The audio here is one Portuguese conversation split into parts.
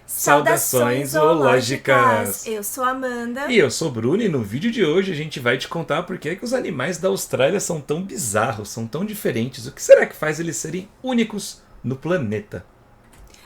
Saudações zoológicas! Eu sou a Amanda. E eu sou o Bruno, e no vídeo de hoje a gente vai te contar por que os animais da Austrália são tão bizarros, são tão diferentes. O que será que faz eles serem únicos no planeta?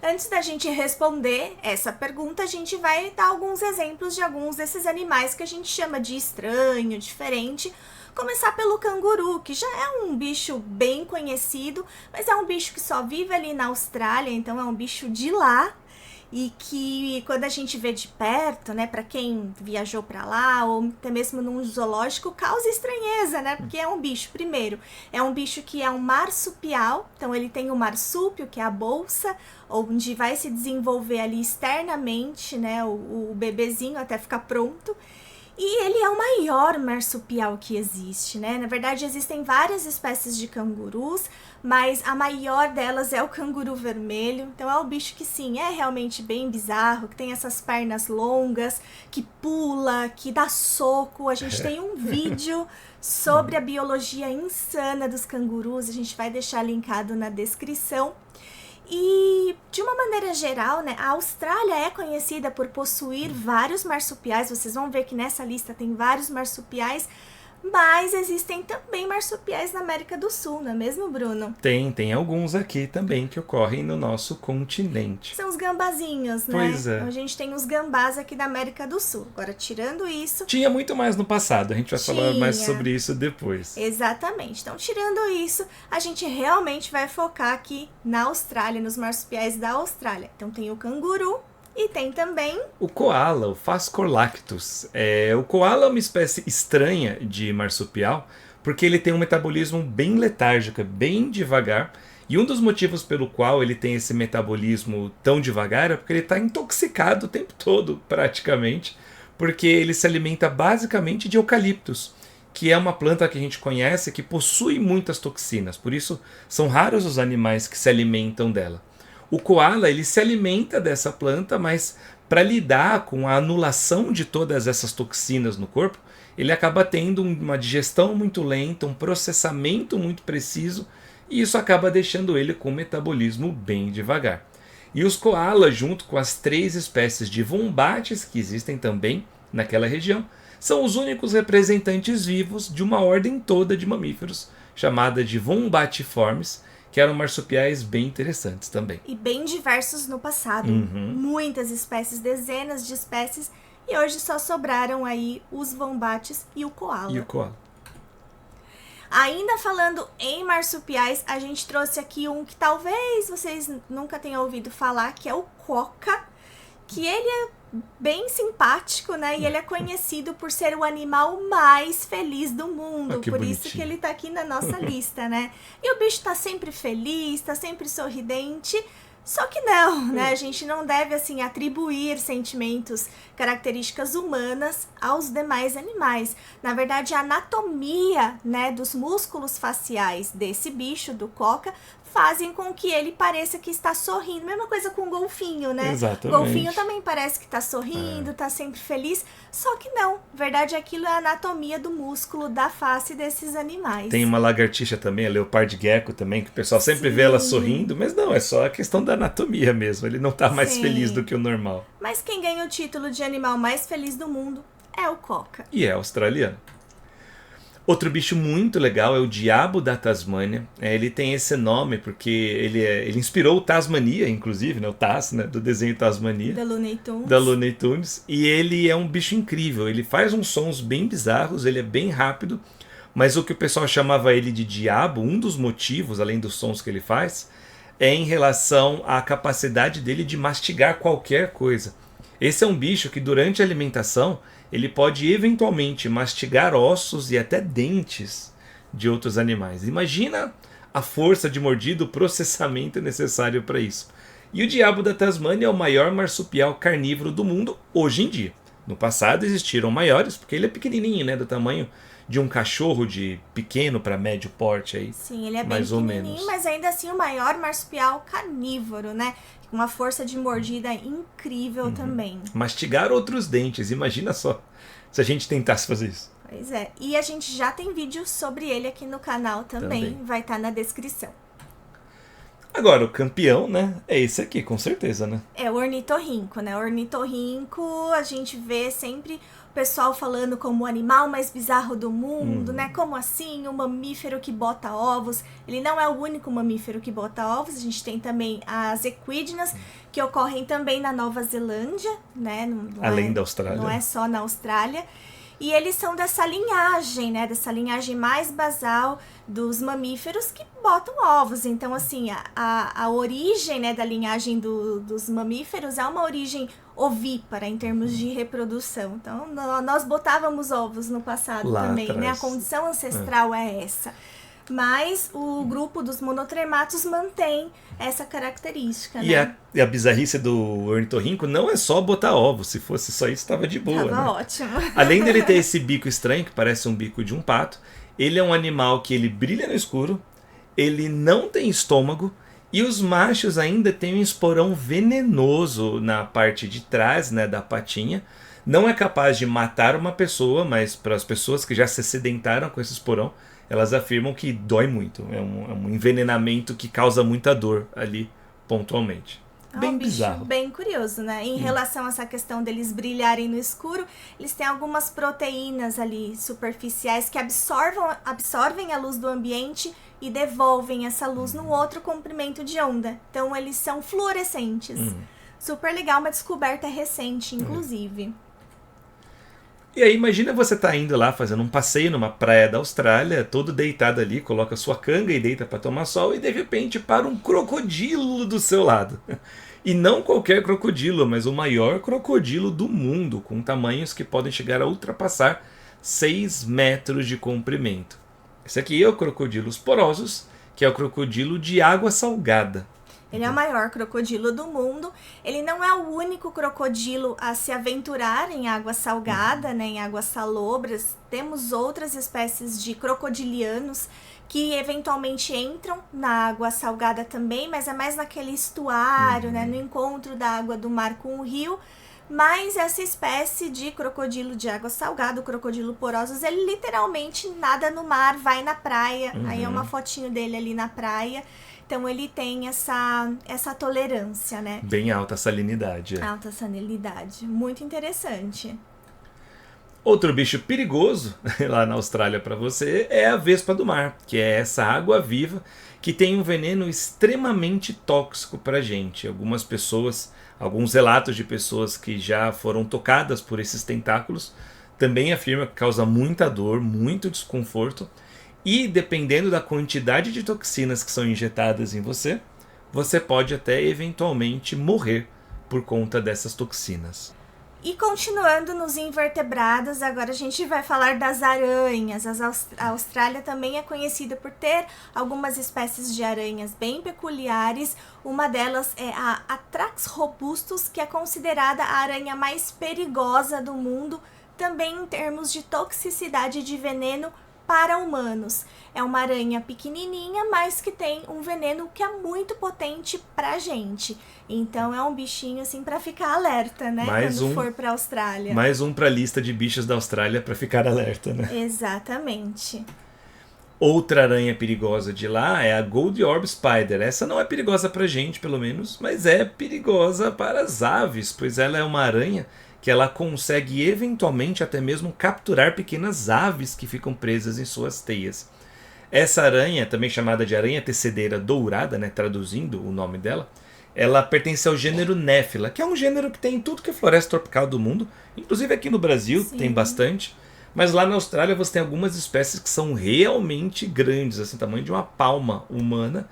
Antes da gente responder essa pergunta, a gente vai dar alguns exemplos de alguns desses animais que a gente chama de estranho, diferente. Começar pelo canguru, que já é um bicho bem conhecido, mas é um bicho que só vive ali na Austrália, então é um bicho de lá. E que quando a gente vê de perto, né, para quem viajou para lá ou até mesmo num zoológico, causa estranheza, né? Porque é um bicho, primeiro, é um bicho que é um marsupial, então ele tem o marsúpio, que é a bolsa, onde vai se desenvolver ali externamente, né, o bebezinho até ficar pronto. E ele é o maior marsupial que existe, né? Na verdade, existem várias espécies de cangurus, mas a maior delas é o canguru vermelho. Então é um bicho que sim, é realmente bem bizarro, que tem essas pernas longas, que pula, que dá soco. A gente tem um vídeo sobre a biologia insana dos cangurus, a gente vai deixar linkado na descrição. E, de uma maneira geral, né, a Austrália é conhecida por possuir vários marsupiais. Vocês vão ver que nessa lista tem vários marsupiais, mas existem também marsupiais na América do Sul, não é mesmo, Bruno? Tem alguns aqui também que ocorrem no nosso continente. São os gambazinhos, né? Pois é. Então, a gente tem os gambás aqui da América do Sul. Agora, tirando isso... Tinha muito mais no passado, a gente vai falar mais sobre isso depois. Exatamente. Então, tirando isso, a gente realmente vai focar aqui na Austrália, nos marsupiais da Austrália. Então, tem o canguru e tem também... o koala, o Phascolarctos. O koala é uma espécie estranha de marsupial, porque ele tem um metabolismo bem letárgico, bem devagar. E um dos motivos pelo qual ele tem esse metabolismo tão devagar é porque ele está intoxicado o tempo todo, praticamente, porque ele se alimenta basicamente de eucaliptos, que é uma planta que a gente conhece que possui muitas toxinas, por isso são raros os animais que se alimentam dela. O koala ele se alimenta dessa planta, mas para lidar com a anulação de todas essas toxinas no corpo, ele acaba tendo uma digestão muito lenta, um processamento muito preciso, e isso acaba deixando ele com um metabolismo bem devagar. E os koalas, junto com as 3 espécies de wombates que existem também naquela região, são os únicos representantes vivos de uma ordem toda de mamíferos, chamada de Wombatiformes, que eram marsupiais bem interessantes também. E bem diversos no passado. Muitas espécies, dezenas de espécies, e hoje só sobraram aí os wombates e o koala. Ainda falando em marsupiais, a gente trouxe aqui um que talvez vocês nunca tenham ouvido falar, que é o quokka, que ele é bem simpático, né? E ele é conhecido por ser o animal mais feliz do mundo. Por bonitinho. Isso que ele tá aqui na nossa lista, né? E o bicho tá sempre feliz, tá sempre sorridente. Só que não, né? A gente não deve, assim, atribuir sentimentos, características humanas aos demais animais. Na verdade, a anatomia, né, dos músculos faciais desse bicho, do quokka, fazem com que ele pareça que está sorrindo. Mesma coisa com o golfinho, né? Exatamente. O golfinho também parece que está sorrindo, está sempre feliz. Só que não. Na verdade, aquilo é a anatomia do músculo da face desses animais. Tem uma lagartixa também, a leopard gecko também, que o pessoal sempre vê ela sorrindo, mas não, é só a questão da anatomia mesmo. Ele não está mais feliz do que o normal. Mas quem ganha o título de animal mais feliz do mundo é o quokka. E é australiano. Outro bicho muito legal é o diabo da Tasmânia. Ele tem esse nome porque ele inspirou o Tasmania, inclusive, né? O Taz, né? Do desenho Tasmania. Da Looney Tunes. Da Looney Tunes. E ele é um bicho incrível. Ele faz uns sons bem bizarros, ele é bem rápido. Mas o que o pessoal chamava ele de diabo, um dos motivos, além dos sons que ele faz, é em relação à capacidade dele de mastigar qualquer coisa. Esse é um bicho que durante a alimentação ele pode eventualmente mastigar ossos e até dentes de outros animais. Imagina a força de mordida, o processamento necessário para isso. E o diabo da Tasmânia é o maior marsupial carnívoro do mundo hoje em dia. No passado existiram maiores, porque ele é pequenininho, né, do tamanho de um cachorro de pequeno para médio porte aí. Sim, ele é bem mais ou pequenininho, menos. mas ainda assim o maior marsupial carnívoro, né? Com uma força de mordida incrível também. Mastigar outros dentes, imagina só se a gente tentasse fazer isso. Pois é, e a gente já tem vídeo sobre ele aqui no canal também. Vai estar na descrição. Agora, o campeão, né, é esse aqui, com certeza, né? É o ornitorrinco, né? O ornitorrinco, a gente vê sempre o pessoal falando como o animal mais bizarro do mundo, né? Como assim? Um mamífero que bota ovos. Ele não é o único mamífero que bota ovos. A gente tem também as equídenas, que ocorrem também na Nova Zelândia, né? Além da Austrália. Não é só na Austrália. E eles são dessa linhagem, né? Dessa linhagem mais basal dos mamíferos que botam ovos. Então, assim, a origem, né, da linhagem dos mamíferos é uma origem ovípara em termos de reprodução. Então, nós botávamos ovos no passado lá também, atrás. né? A condição ancestral é essa. Mas o grupo dos monotrematos mantém essa característica, né? E a bizarrice do ornitorrinco não é só botar ovos. Se fosse só isso, estava de boa, Tava né? ótimo. Além dele ter esse bico estranho, que parece um bico de um pato, ele é um animal que ele brilha no escuro, ele não tem estômago, e os machos ainda têm um esporão venenoso na parte de trás, né, da patinha. Não é capaz de matar uma pessoa, mas para as pessoas que já se acidentaram com esse esporão, elas afirmam que dói muito. É um envenenamento que causa muita dor ali, pontualmente. É Bem um bicho bizarro. bem curioso, né? Em relação a essa questão deles brilharem no escuro, eles têm algumas proteínas ali superficiais que absorvem a luz do ambiente e devolvem essa luz no outro comprimento de onda. Então eles são fluorescentes. Super legal, uma descoberta recente, inclusive. E aí imagina você tá indo lá fazendo um passeio numa praia da Austrália, todo deitado ali, coloca sua canga e deita para tomar sol e de repente para um crocodilo do seu lado. E não qualquer crocodilo, mas o maior crocodilo do mundo, com tamanhos que podem chegar a ultrapassar 6 metros de comprimento. Esse aqui é o crocodilos porosos, que é o crocodilo de água salgada. Ele é o maior crocodilo do mundo. Ele não é o único crocodilo a se aventurar em água salgada, né, em águas salobras. Temos outras espécies de crocodilianos que eventualmente entram na água salgada também, mas é mais naquele estuário, né, no encontro da água do mar com o rio. Mas essa espécie de crocodilo de água salgada, o crocodilo porosos, ele literalmente nada no mar, vai na praia. Aí é uma fotinho dele ali na praia. Então ele tem essa tolerância, né? Bem alta a salinidade. Alta salinidade. Muito interessante. Outro bicho perigoso lá na Austrália para você é a vespa do mar, que é essa água viva que tem um veneno extremamente tóxico para gente. Algumas pessoas, alguns relatos de pessoas que já foram tocadas por esses tentáculos também afirmam que causa muita dor, muito desconforto. E dependendo da quantidade de toxinas que são injetadas em você, você pode até eventualmente morrer por conta dessas toxinas. E continuando nos invertebrados, agora a gente vai falar das aranhas. A Austrália também é conhecida por ter algumas espécies de aranhas bem peculiares. Uma delas é a Atrax robustus, que é considerada a aranha mais perigosa do mundo, também em termos de toxicidade de veneno para humanos. É uma aranha pequenininha, mas que tem um veneno que é muito potente pra gente. Então é um bichinho assim pra ficar alerta, né? Quando for pra Austrália. Mais um pra lista de bichos da Austrália pra ficar alerta, né? Exatamente. Outra aranha perigosa de lá é a Gold Orb Spider. Essa não é perigosa pra gente, pelo menos, mas é perigosa para as aves, pois ela é uma aranha que ela consegue eventualmente até mesmo capturar pequenas aves que ficam presas em suas teias. Essa aranha, também chamada de aranha tecedeira dourada, né, traduzindo o nome dela, ela pertence ao gênero Néfila, que é um gênero que tem em tudo que é floresta tropical do mundo, inclusive aqui no Brasil. Sim. Tem bastante, mas lá na Austrália você tem algumas espécies que são realmente grandes, assim, tamanho de uma palma humana,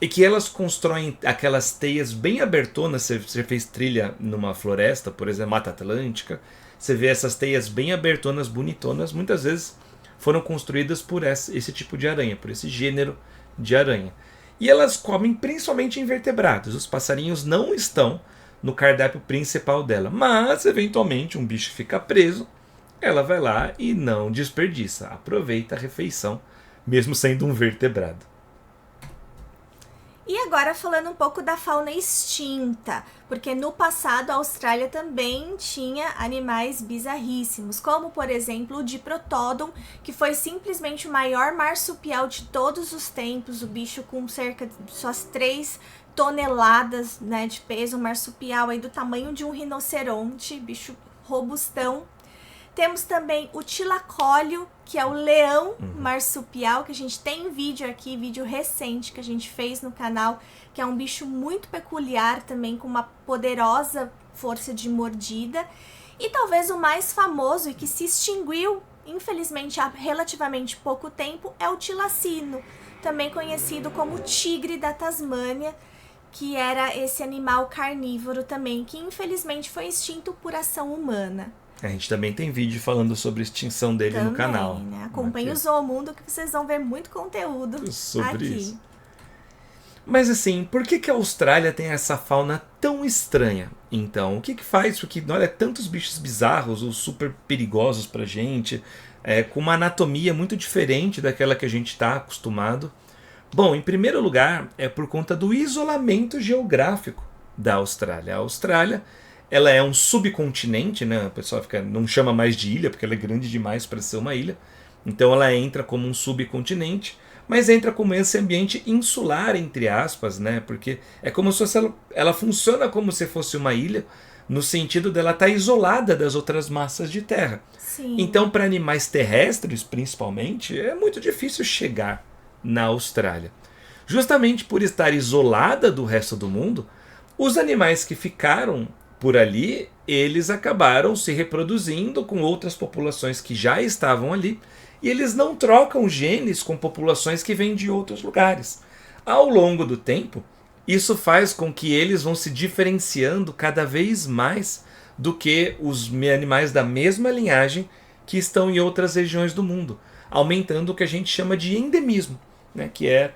e que elas constroem aquelas teias bem abertonas. Você fez trilha numa floresta, por exemplo, Mata Atlântica, você vê essas teias bem abertonas, bonitonas, muitas vezes foram construídas por esse tipo de aranha, por esse gênero de aranha. E elas comem principalmente invertebrados. Os passarinhos não estão no cardápio principal dela, mas eventualmente um bicho fica preso, ela vai lá e não desperdiça, aproveita a refeição, mesmo sendo um vertebrado. E agora falando um pouco da fauna extinta, porque no passado a Austrália também tinha animais bizarríssimos, como por exemplo o Diprotodon, que foi simplesmente o maior marsupial de todos os tempos, o bicho com cerca de suas 3 toneladas, né, de peso, um marsupial aí do tamanho de um rinoceronte, bicho robustão. Temos também o tilacóleo, que é o leão marsupial, que a gente tem vídeo aqui, vídeo recente que a gente fez no canal, que é um bicho muito peculiar também, com uma poderosa força de mordida. E talvez o mais famoso e que se extinguiu, infelizmente, há relativamente pouco tempo, é o tilacino, também conhecido como tigre da Tasmânia, que era esse animal carnívoro também, que infelizmente foi extinto por ação humana. A gente também tem vídeo falando sobre a extinção dele Também, no canal. né? Acompanhe o Zoomundo que vocês vão ver muito conteúdo sobre aqui. Isso. Mas assim, por que a Austrália tem essa fauna tão estranha? Então, o que faz com que, olha, tantos bichos bizarros ou super perigosos pra gente, com uma anatomia muito diferente daquela que a gente está acostumado? Bom, em primeiro lugar, é por conta do isolamento geográfico da Austrália. A Austrália, ela é um subcontinente, né? O pessoal não chama mais de ilha, porque ela é grande demais para ser uma ilha. Então ela entra como um subcontinente, mas entra como esse ambiente insular, entre aspas, né? Porque é como se ela funciona como se fosse uma ilha, no sentido dela estar isolada das outras massas de terra. Sim. Então, para animais terrestres, principalmente, é muito difícil chegar na Austrália. Justamente por estar isolada do resto do mundo, os animais que ficaram por ali, eles acabaram se reproduzindo com outras populações que já estavam ali, e eles não trocam genes com populações que vêm de outros lugares. Ao longo do tempo, isso faz com que eles vão se diferenciando cada vez mais do que os animais da mesma linhagem que estão em outras regiões do mundo, aumentando o que a gente chama de endemismo, né? que é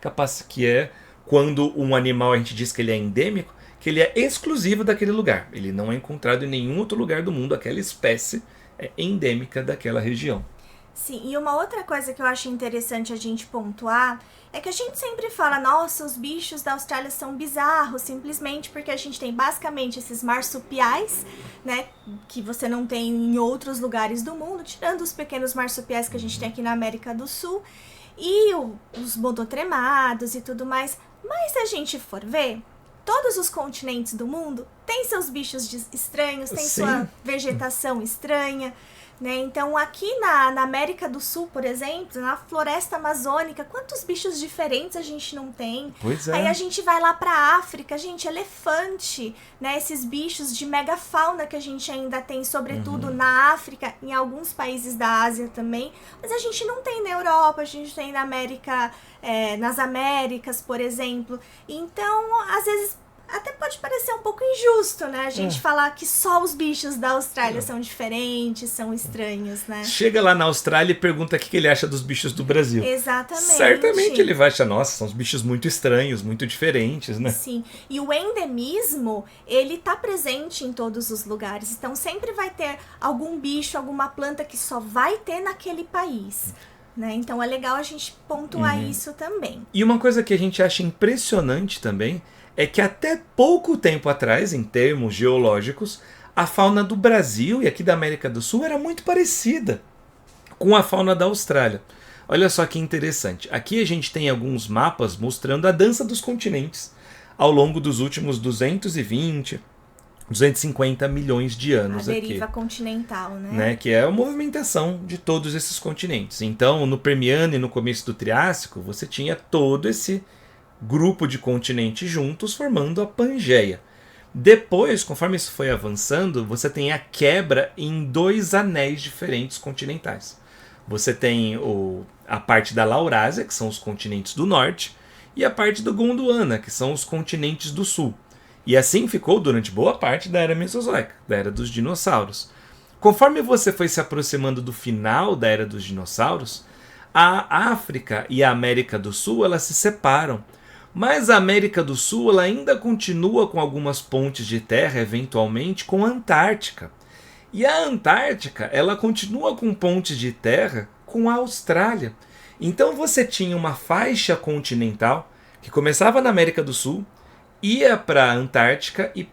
quando um animal a gente diz que ele é endêmico, que ele é exclusivo daquele lugar. Ele não é encontrado em nenhum outro lugar do mundo, aquela espécie é endêmica daquela região. Sim, e uma outra coisa que eu acho interessante a gente pontuar é que a gente sempre fala, nossa, os bichos da Austrália são bizarros, simplesmente porque a gente tem basicamente esses marsupiais, né, que você não tem em outros lugares do mundo, tirando os pequenos marsupiais que a gente tem aqui na América do Sul, e os monotremados e tudo mais. Mas se a gente for ver, todos os continentes do mundo têm seus bichos estranhos, têm sua vegetação estranha, né? Então aqui na América do Sul, por exemplo, na floresta amazônica, quantos bichos diferentes a gente não tem? Pois é. Aí a gente vai lá pra África, gente, elefante, né? Esses bichos de megafauna que a gente ainda tem, sobretudo na África, em alguns países da Ásia também, mas a gente não tem na Europa, a gente tem na América, nas Américas, por exemplo. Então, às vezes até pode parecer um pouco injusto, né? A gente falar que só os bichos da Austrália são diferentes, são estranhos, né? Chega lá na Austrália e pergunta o que ele acha dos bichos do Brasil. Exatamente. Certamente ele vai achar, nossa, são os bichos muito estranhos, muito diferentes, né? Sim. E o endemismo, ele tá presente em todos os lugares. Então sempre vai ter algum bicho, alguma planta que só vai ter naquele país. Né? Então é legal a gente pontuar isso também. E uma coisa que a gente acha impressionante também é que até pouco tempo atrás, em termos geológicos, a fauna do Brasil e aqui da América do Sul era muito parecida com a fauna da Austrália. Olha só que interessante. Aqui a gente tem alguns mapas mostrando a dança dos continentes ao longo dos últimos 220, 250 milhões de anos. A deriva aqui, continental, né? Que é a movimentação de todos esses continentes. Então, no Permiano e no começo do Triássico, você tinha todo esse grupo de continentes juntos formando a Pangeia. Depois, conforme isso foi avançando, você tem a quebra em 2 anéis diferentes continentais. Você tem a parte da Laurásia, que são os continentes do norte, e a parte do Gondwana, que são os continentes do sul. E assim ficou durante boa parte da Era Mesozoica, da Era dos Dinossauros. Conforme você foi se aproximando do final da Era dos Dinossauros, a África e a América do Sul elas se separam. Mas a América do Sul ela ainda continua com algumas pontes de terra, eventualmente, com a Antártica. E a Antártica ela continua com pontes de terra com a Austrália. Então você tinha uma faixa continental que começava na América do Sul, ia para a Antártica e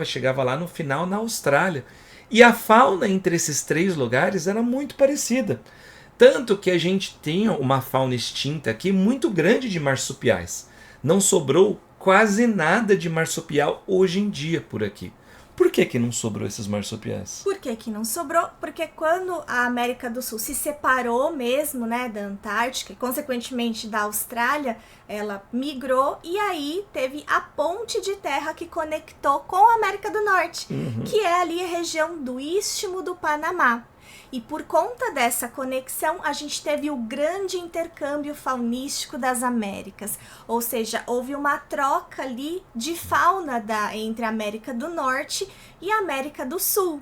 chegava lá no final na Austrália. E a fauna entre esses 3 lugares era muito parecida. Tanto que a gente tem uma fauna extinta aqui muito grande de marsupiais. Não sobrou quase nada de marsupial hoje em dia por aqui. Por que não sobrou esses marsupiais? Por que não sobrou? Porque quando a América do Sul se separou mesmo, né, da Antártica e consequentemente da Austrália, ela migrou e aí teve a ponte de terra que conectou com a América do Norte, que é ali a região do Istmo do Panamá. E por conta dessa conexão, a gente teve o grande intercâmbio faunístico das Américas. Ou seja, houve uma troca ali de fauna entre a América do Norte e a América do Sul.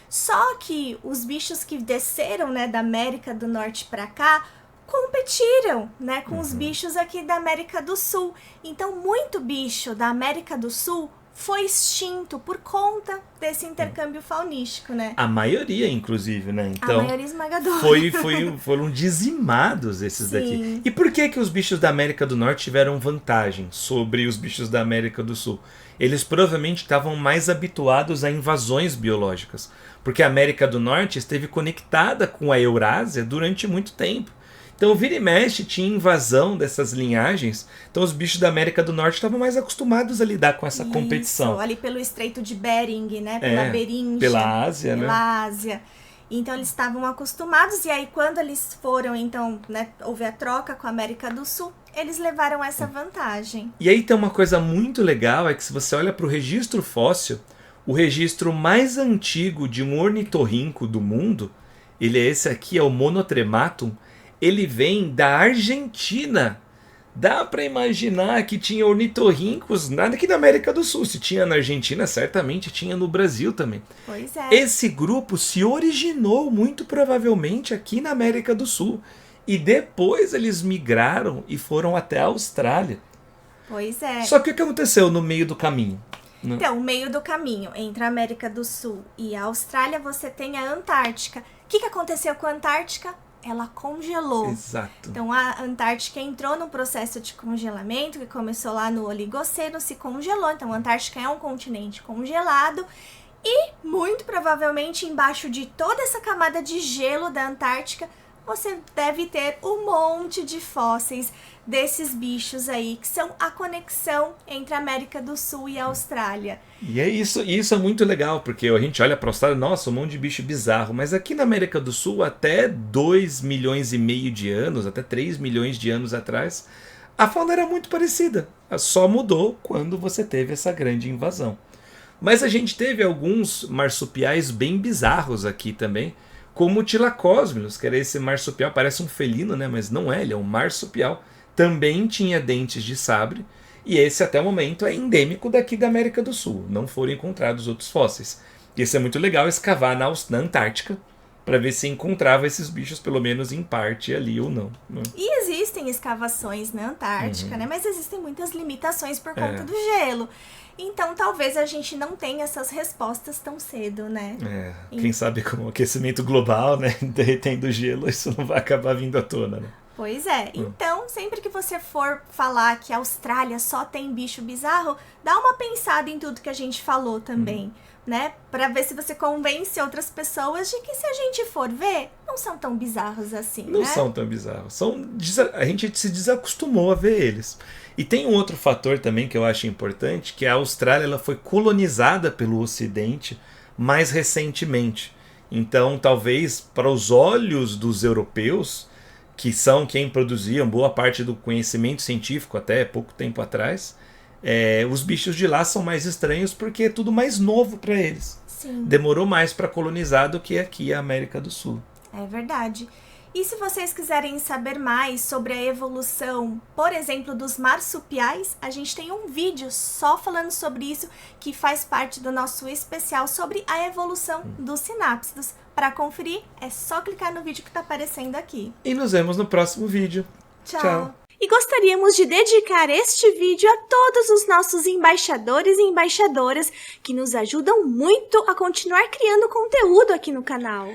Só que os bichos que desceram, né, da América do Norte para cá, competiram, né, com os bichos aqui da América do Sul. Então, muito bicho da América do Sul foi extinto por conta desse intercâmbio faunístico, né? A maioria, inclusive, né? Então, a maioria esmagadora. Foram dizimados esses daqui. E por que os bichos da América do Norte tiveram vantagem sobre os bichos da América do Sul? Eles provavelmente estavam mais habituados a invasões biológicas, porque a América do Norte esteve conectada com a Eurásia durante muito tempo. Então, vira e mexe, tinha invasão dessas linhagens. Então, os bichos da América do Norte estavam mais acostumados a lidar com essa competição. Ali pelo Estreito de Bering, né? Pela Beríngia. Pela Ásia, né? Pela Ásia. Então, eles estavam acostumados. E aí, quando eles foram, então, né, houve a troca com a América do Sul, eles levaram essa vantagem. E aí tem uma coisa muito legal, é que se você olha para o registro fóssil, o registro mais antigo de um ornitorrinco do mundo, ele é esse aqui, é o Monotrematum. Ele vem da Argentina. Dá para imaginar que tinha ornitorrincos aqui na América do Sul. Se tinha na Argentina, certamente tinha no Brasil também. Pois é. Esse grupo se originou muito provavelmente aqui na América do Sul. E depois eles migraram e foram até a Austrália. Pois é. Só que o que aconteceu no meio do caminho? Então, no meio do caminho entre a América do Sul e a Austrália, você tem a Antártica. O que aconteceu com a Antártica? Ela congelou. Exato. Então, a Antártica entrou num processo de congelamento que começou lá no Oligoceno, se congelou. Então, a Antártica é um continente congelado e, muito provavelmente, embaixo de toda essa camada de gelo da Antártica, você deve ter um monte de fósseis desses bichos aí, que são a conexão entre a América do Sul e a Austrália. E isso é muito legal, porque a gente olha para a Austrália, nossa, um monte de bicho bizarro, mas aqui na América do Sul, até 2,5 milhões de anos, até 3 milhões de anos atrás, a fauna era muito parecida, só mudou quando você teve essa grande invasão. Mas a gente teve alguns marsupiais bem bizarros aqui também, como o Thylacosaurus, que era esse marsupial, parece um felino, né? Mas não é, ele é um marsupial. Também tinha dentes de sabre, e esse até o momento é endêmico daqui da América do Sul. Não foram encontrados outros fósseis. E isso é muito legal, escavar na Antártica, para ver se encontrava esses bichos, pelo menos em parte ali ou não. Né? E existem escavações na Antártica, né? Mas existem muitas limitações por conta do gelo. Então, talvez a gente não tenha essas respostas tão cedo, né? Quem sabe com o aquecimento global, né? Derretendo o gelo, isso não vai acabar vindo à tona, né? Pois é. Então, sempre que você for falar que a Austrália só tem bicho bizarro, dá uma pensada em tudo que a gente falou também, né? Pra ver se você convence outras pessoas de que, se a gente for ver, não são tão bizarros assim, né? Não são tão bizarros. A gente se desacostumou a ver eles. E tem um outro fator também que eu acho importante, que a Austrália ela foi colonizada pelo Ocidente mais recentemente. Então, talvez, para os olhos dos europeus, que são quem produziam boa parte do conhecimento científico até pouco tempo atrás, os bichos de lá são mais estranhos porque é tudo mais novo para eles. Sim. Demorou mais para colonizar do que aqui a América do Sul. É verdade. E se vocês quiserem saber mais sobre a evolução, por exemplo, dos marsupiais, a gente tem um vídeo só falando sobre isso, que faz parte do nosso especial sobre a evolução dos sinápsidos. Para conferir, é só clicar no vídeo que está aparecendo aqui. E nos vemos no próximo vídeo. Tchau! E gostaríamos de dedicar este vídeo a todos os nossos embaixadores e embaixadoras que nos ajudam muito a continuar criando conteúdo aqui no canal.